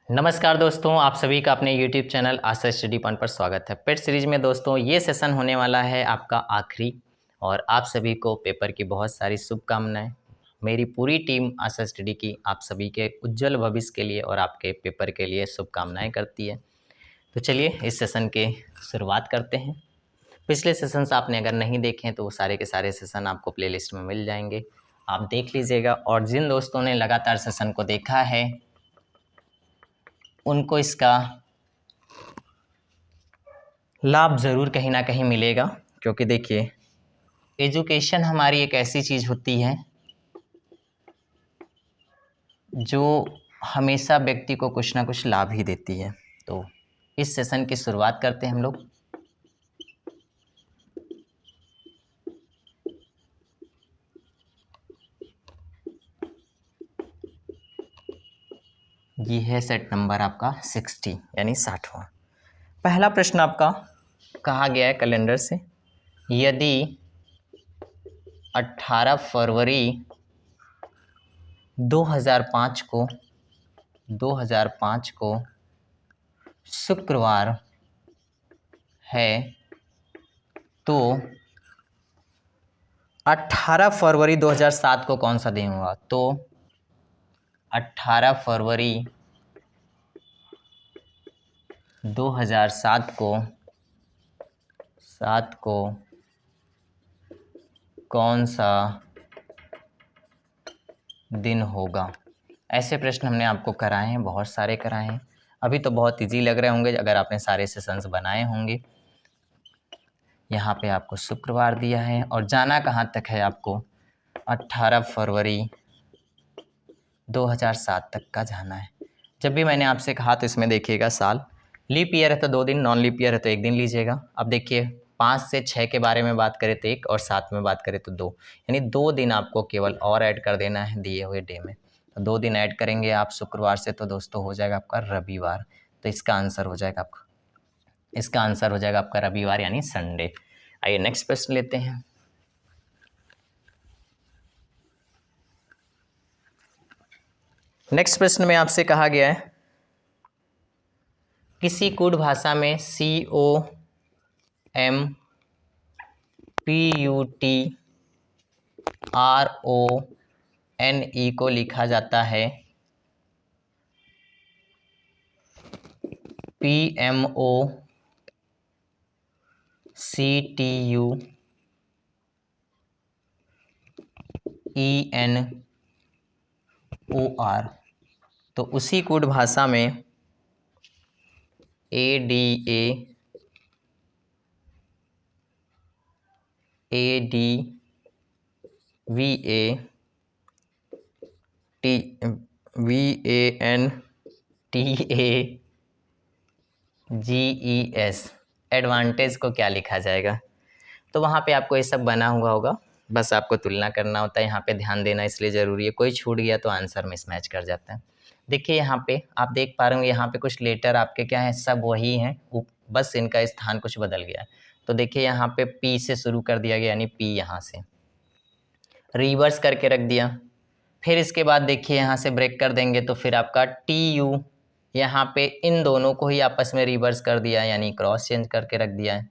नमस्कार दोस्तों, आप सभी का अपने YouTube चैनल आशा स्टडी पॉइंट पर स्वागत है। पेट सीरीज में दोस्तों ये सेशन होने वाला है आपका आखिरी और आप सभी को पेपर की बहुत सारी शुभकामनाएं। मेरी पूरी टीम आशा स्टडी की आप सभी के उज्जवल भविष्य के लिए और आपके पेपर के लिए शुभकामनाएं करती है। तो चलिए इस सेशन के शुरुआत करते हैं। पिछले सेशंस आपने अगर नहीं देखे तो वो सारे के सारे सेशन आपको प्लेलिस्ट में मिल जाएंगे, आप देख लीजिएगा। और जिन दोस्तों ने लगातार सेशन को देखा है उनको इसका लाभ ज़रूर कहीं ना कहीं मिलेगा, क्योंकि देखिए एजुकेशन हमारी एक ऐसी चीज़ होती है जो हमेशा व्यक्ति को कुछ ना कुछ लाभ ही देती है। तो इस सेशन की शुरुआत करते हैं हम लोग। ये है सेट नंबर आपका 60 यानी 60वां। पहला प्रश्न आपका कहा गया है कैलेंडर से, यदि 18 फरवरी 2005 को शुक्रवार है तो 18 फरवरी 2007 को कौन सा दिन हुआ? तो 18 फरवरी 2007 को कौन सा दिन होगा? ऐसे प्रश्न हमने आपको कराए हैं, बहुत सारे कराए हैं। अभी तो बहुत इजी लग रहे होंगे अगर आपने सारे सेशंस बनाए होंगे। यहाँ पे आपको शुक्रवार दिया है और जाना कहाँ तक है आपको? 18 फरवरी 2007 तक का जाना है। जब भी मैंने आपसे कहा तो इसमें देखिएगा साल, लीप ईयर है तो 2 दिन, नॉन लीप ईयर है तो 1 दिन लीजिएगा। अब देखिए 5 से 6 के बारे में बात करें तो 1 और 7 में बात करें तो 2, यानी 2 दिन आपको केवल और ऐड कर देना है दिए हुए डे में। तो 2 दिन ऐड करेंगे आप शुक्रवार से तो दोस्तों हो जाएगा आपका रविवार। तो इसका आंसर हो जाएगा आपका रविवार यानी संडे। आइए नेक्स्ट प्रश्न लेते हैं। नेक्स्ट प्रश्न में आपसे कहा गया है किसी कूट भाषा में COMPUTRONE को लिखा जाता है PMOCTUENOR। तो उसी कूट भाषा में ADA VA GES एडवांटेज को क्या लिखा जाएगा? तो वहाँ पे आपको ये सब बना हुआ होगा, बस आपको तुलना करना होता है। यहाँ पे ध्यान देना इसलिए ज़रूरी है, कोई छूट गया तो आंसर मिसमैच कर जाता है। देखिए यहाँ पे आप देख पा रहे हो, यहाँ पे कुछ लेटर आपके क्या है, सब वही हैं, बस इनका स्थान कुछ बदल गया है। तो देखिए यहाँ पे P से शुरू कर दिया गया, यानी P यहाँ से रिवर्स करके रख दिया। फिर इसके बाद देखिए यहाँ से ब्रेक कर देंगे तो फिर आपका TU, यहाँ पे इन दोनों को ही आपस में रिवर्स कर दिया, यानी क्रॉस चेंज करके रख दिया है।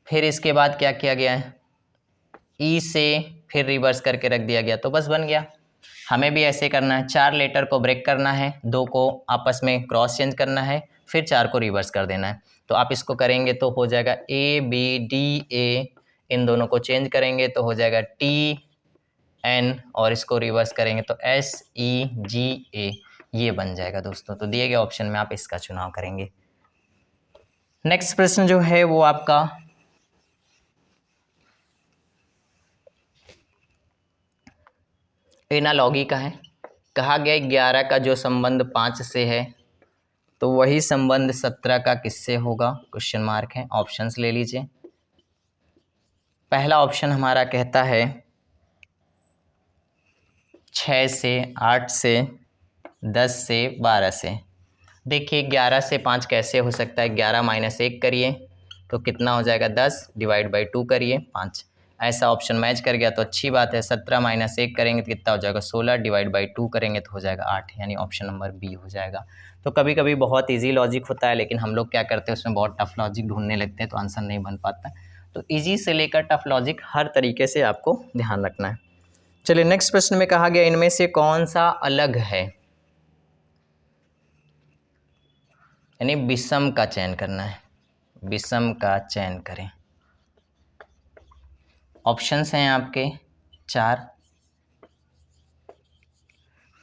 फिर इसके बाद क्या किया गया है, E से फिर रिवर्स करके रख दिया गया, तो बस बन गया। हमें भी ऐसे करना है, 4 लेटर को ब्रेक करना है, 2 को आपस में क्रॉस चेंज करना है, फिर 4 को रिवर्स कर देना है। तो आप इसको करेंगे तो हो जाएगा ABDA, इन दोनों को चेंज करेंगे तो हो जाएगा TN, और इसको रिवर्स करेंगे तो SEGA, ये बन जाएगा दोस्तों। तो दिए गए ऑप्शन में आप इसका चुनाव करेंगे। नेक्स्ट प्रश्न जो है वो आपका एनालॉगी का है। कहा गया 11 का जो संबंध 5 से है तो वही संबंध 17 का किससे होगा? क्वेश्चन मार्क है। ऑप्शंस ले लीजिए। पहला ऑप्शन हमारा कहता है 6 से, 8 से, 10 से, 12 से। देखिए 11 से 5 कैसे हो सकता है, 11 - 1 करिए तो कितना हो जाएगा 10, डिवाइड बाई 2 करिए 5। ऐसा ऑप्शन मैच कर गया तो अच्छी बात है। 17 माइनस 1 करेंगे तो कितना हो जाएगा 16, डिवाइड बाई 2 करेंगे तो हो जाएगा 8, यानी ऑप्शन नंबर बी हो जाएगा। तो कभी कभी बहुत ईजी लॉजिक होता है, लेकिन हम लोग क्या करते हैं उसमें बहुत टफ लॉजिक ढूंढने लगते हैं तो आंसर नहीं बन पाता। तो ईजी से लेकर टफ लॉजिक हर तरीके से आपको ध्यान रखना है। चलिए नेक्स्ट प्रश्न में कहा गया इनमें से कौन सा अलग है, यानी विषम का चयन करना है, विषम का चयन करें। ऑप्शंस हैं आपके 4।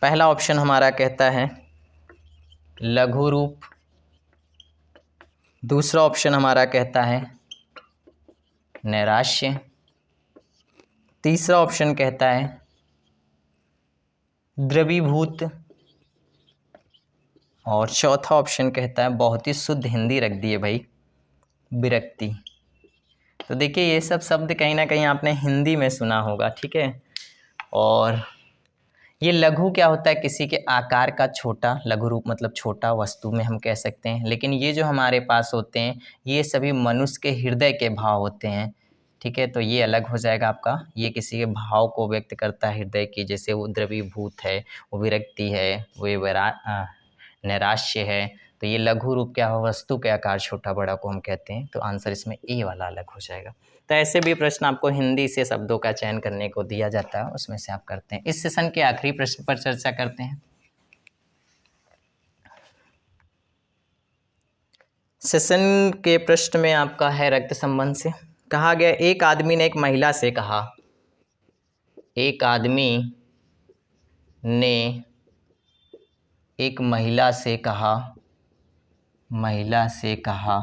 पहला ऑप्शन हमारा कहता है लघु रूप, दूसरा ऑप्शन हमारा कहता है नैराश्य, तीसरा ऑप्शन कहता है द्रवीभूत, और चौथा ऑप्शन कहता है, बहुत ही शुद्ध हिंदी रख दी है भाई, विरक्ति। तो देखिए ये सब शब्द कहीं ना कहीं आपने हिंदी में सुना होगा, ठीक है। और ये लघु क्या होता है, किसी के आकार का छोटा, लघु रूप मतलब छोटा वस्तु में हम कह सकते हैं। लेकिन ये जो हमारे पास होते हैं ये सभी मनुष्य के हृदय के भाव होते हैं, ठीक है। तो ये अलग हो जाएगा आपका, ये किसी के भाव को व्यक्त करता है हृदय की, जैसे वो द्रवीभूत है, वो विरक्ति है, वो नैराश्य है। तो ये लघु रूप क्या हो, वस्तु के आकार छोटा बड़ा को हम कहते हैं। तो आंसर इसमें ए वाला अलग हो जाएगा। तो ऐसे भी प्रश्न आपको हिंदी से शब्दों का चयन करने को दिया जाता है, उसमें से आप करते हैं। इस सेशन के आखिरी प्रश्न पर चर्चा करते हैं। सेशन के प्रश्न में आपका है रक्त संबंध से। कहा गया एक आदमी ने एक महिला से कहा, एक आदमी ने एक महिला से कहा, महिला से कहा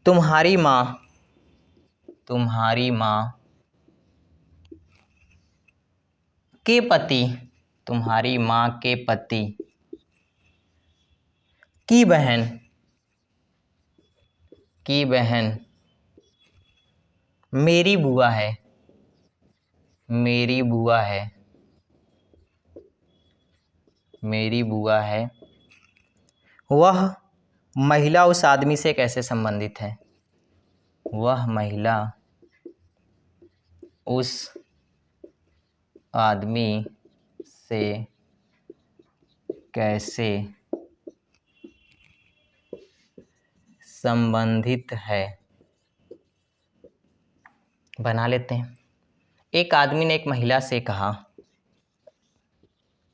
तुम्हारी माँ के पति, तुम्हारी माँ के पति की बहन मेरी बुआ है, मेरी बुआ है, मेरी बुआ है। वह महिला उस आदमी से कैसे संबंधित है, वह महिला उस आदमी से कैसे संबंधित है। बना लेते हैं। एक आदमी ने एक महिला से कहा,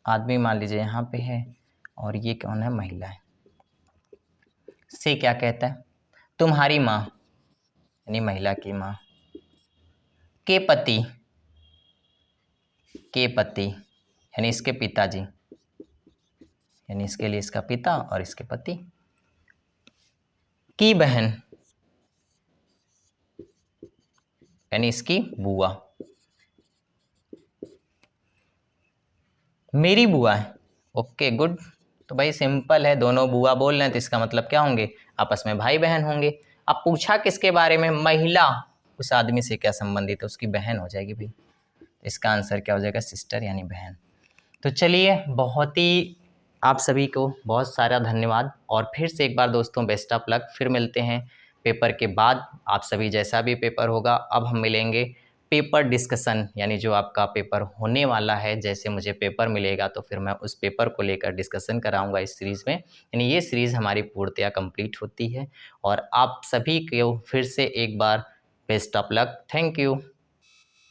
आदमी मान लीजिए यहाँ पे है और ये कौन है, महिला है। से क्या कहता है, तुम्हारी माँ यानी महिला की माँ, के पति यानी इसके पिताजी, यानी इसके लिए इसका पिता और इसके पति, की बहन यानी इसकी बुआ, मेरी बुआ है। Okay good. तो भाई सिंपल है, दोनों बुआ बोल रहे हैं तो इसका मतलब क्या होंगे, आपस में भाई बहन होंगे। अब पूछा किसके बारे में, महिला उस आदमी से क्या संबंधित है, उसकी बहन हो जाएगी भाई। इसका आंसर क्या हो जाएगा, सिस्टर यानी बहन। तो चलिए बहुत ही आप सभी को बहुत सारा धन्यवाद, और फिर से एक बार दोस्तों बेस्ट ऑफ लक। फिर मिलते हैं पेपर के बाद, आप सभी जैसा भी पेपर होगा। अब हम मिलेंगे पेपर डिस्कशन, यानी जो आपका पेपर होने वाला है, जैसे मुझे पेपर मिलेगा तो फिर मैं उस पेपर को लेकर डिस्कशन कराऊंगा इस सीरीज़ में। यानी ये सीरीज़ हमारी पूर्णतया कंप्लीट होती है, और आप सभी को फिर से एक बार best of luck. Thank you.